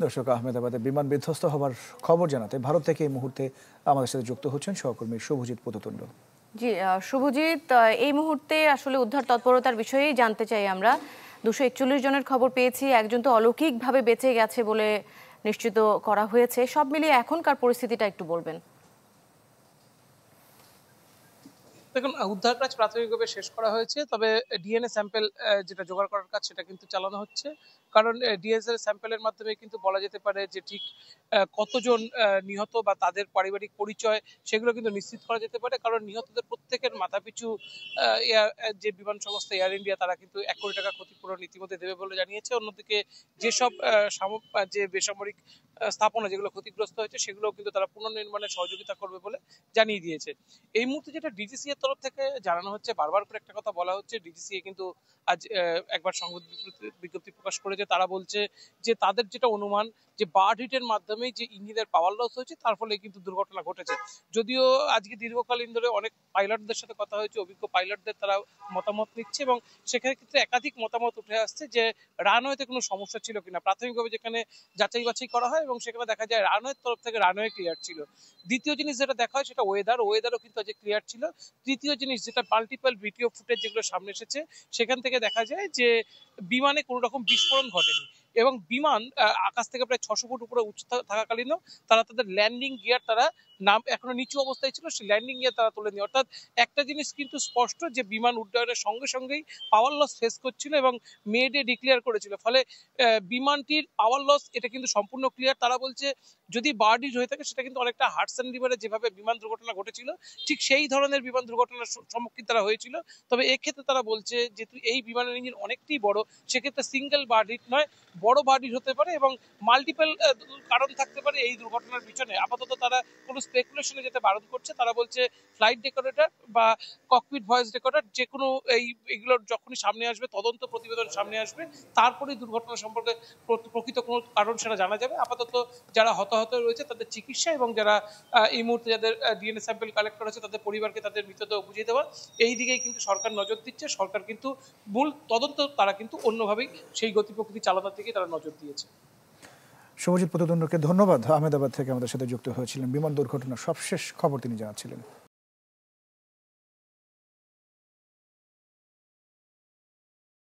দর্শক, আহমেদাবাদে বিমান বিধ্বস্ত হবার খবর জানাতে ভারত থেকে এই মুহূর্তে আমাদের সাথে যুক্ত হচ্ছেন সহকর্মী শুভজিৎ পদতুণ্ড। জি শুভজিৎ, এই মুহূর্তে আসলে উদ্ধার তৎপরতার বিষয়েই জানতে চাই আমরা। 241 জনের খবর পেয়েছি, একজন তো অলৌকিকভাবে বেঁচে গেছে বলে নিশ্চিত করা হয়েছে। সব মিলিয়ে এখনকার পরিস্থিতিটা একটু বলবেন। দেখুন, উদ্ধার কাজ প্রাথমিকভাবে শেষ করা হয়েছে, তবে ডিএনএ স্যাম্পেল যেটা জোগাড় করার কাজ সেটা কিন্তু চালানো হচ্ছে। কারণ ডিএনএ স্যাম্পেলের মাধ্যমে কিন্তু বলা যেতে পারে যে ঠিক কতজন নিহত বা তাদের পারিবারিক পরিচয় সেগুলো কিন্তু নিশ্চিত করা যেতে পারে। কারণ নিহতদের প্রত্যেকের মাথাপিছু যে বিমান সংস্থা এয়ার ইন্ডিয়া তারা কিন্তু 1 কোটি টাকা ক্ষতিপূরণ ইতিমধ্যে দেবে বলে জানিয়েছে। অন্যদিকে যেসব যে বেসামরিক স্থাপনা যেগুলো ক্ষতিগ্রস্ত হয়েছে সেগুলো কিন্তু তারা পুনর্নির্মাণে সহযোগিতা করবে বলে জানিয়ে দিয়েছে। এই মুহূর্তে যেটা ডিজিসিএ তরফ থেকে জানানো হচ্ছে, বারবার করে একটা কথা বলা হচ্ছে, ডিজিসিএ কিন্তু আজ একবার সংবাদ বিজ্ঞপ্তি প্রকাশ করেছে। তারা বলছে যে তাদের যেটা অনুমান যে বার্ড হিটের মাধ্যমে যে ইঞ্জিনের পাওয়ার লস হয়েছে তার ফলে কিন্তু দুর্ঘটনা ঘটেছে। যদিও আজকে দীর্ঘকালীন ধরে অনেক পাইলটদের সাথে কথা হয়েছে, অভিজ্ঞ পাইলটদের তারা মতামত নিচ্ছে এবং সেখানে কিন্তু একাধিক মতামত উঠে আসছে যে রানওয়েতে কোনো সমস্যা ছিল কিনা। প্রাথমিকভাবে যেখানে যাচাই বাছাই করা হয় এবং সেখানে দেখা যায় রানওয়ের তরফ থেকে রানওয়ে ক্লিয়ার ছিল। দ্বিতীয় জিনিস যেটা দেখা হয় সেটা ওয়েদারও কিন্তু আজ ক্লিয়ার ছিল। তৃতীয় জিনিস যেটা মাল্টিপল ভিডিও ফুটেজ যেগুলো সামনে এসেছে সেখান থেকে দেখা যায় যে বিমানে কোনো রকম বিস্ফোরণ ঘটেনি এবং বিমান আকাশ থেকে প্রায় 600 ফুট উপরে উচ্চতা থাকাকালীনও তারা তাদের ল্যান্ডিং গিয়ার তারা এখনো নিচু অবস্থায় ছিল, সেই ল্যান্ডিং গিয়ার তারা তোলেনি। অর্থাৎ একটা জিনিস কিন্তু স্পষ্ট যে বিমান উড্ডয়নের সঙ্গে সঙ্গেই পাওয়ার লস ফেস করছিল এবং মে ডে ডিক্লেয়ার করেছিল। ফলে বিমানটির পাওয়ার লস এটা কিন্তু সম্পূর্ণ ক্লিয়ার। তারা বলছে যদি বার্ড হিট হয়ে থাকে সেটা কিন্তু অনেকটা হাডসন রিভারে যেভাবে বিমান দুর্ঘটনা ঘটেছিল ঠিক সেই ধরনের বিমান দুর্ঘটনার সম্মুখীন তারা হয়েছিল। তবে এক্ষেত্রে তারা বলছে যেহেতু এই বিমানের ইঞ্জিন অনেকটাই বড়, সেক্ষেত্রে সিঙ্গেল বার্ড হিট নয়, বড় বার্ড হিট হতে পারে এবং মাল্টিপল কারণ থাকতে পারে এই দুর্ঘটনার পিছনে। আপাতত তারা কোনো স্পেকুলেশনে যেতে বারণ করছে। তারা বলছে ফ্লাইট রেকর্ডার বা ককপিট ভয়েস রেকর্ডার যে কোনো এইগুলোর যখনই সামনে আসবে, তদন্ত প্রতিবেদন সামনে আসবে, তারপরেই দুর্ঘটনা সম্পর্কে প্রকৃত কোনো কারণ সেটা জানা যাবে। আপাতত যারা হতাহত রয়েছে তাদের চিকিৎসা এবং যারা এই মুহূর্তে যাদের ডিএনএ স্যাম্পল কালেক্ট করা হচ্ছে তাদের পরিবারকে তাদের মৃতদেহ বুঝিয়ে দেওয়া, এই দিকেই কিন্তু সরকার নজর দিচ্ছে। সরকার কিন্তু মূল তদন্ত তারা কিন্তু অন্যভাবেই সেই গতি প্রকৃতি চালানোর দিকে তারা নজর দিয়েছে। শুভজিৎ পদতুণ্ডকে ধন্যবাদ। আহমেদাবাদ থেকে আমাদের সাথে যুক্ত হয়েছিলেন, বিমান দুর্ঘটনার সবশেষ খবর তিনি জানাচ্ছিলেন।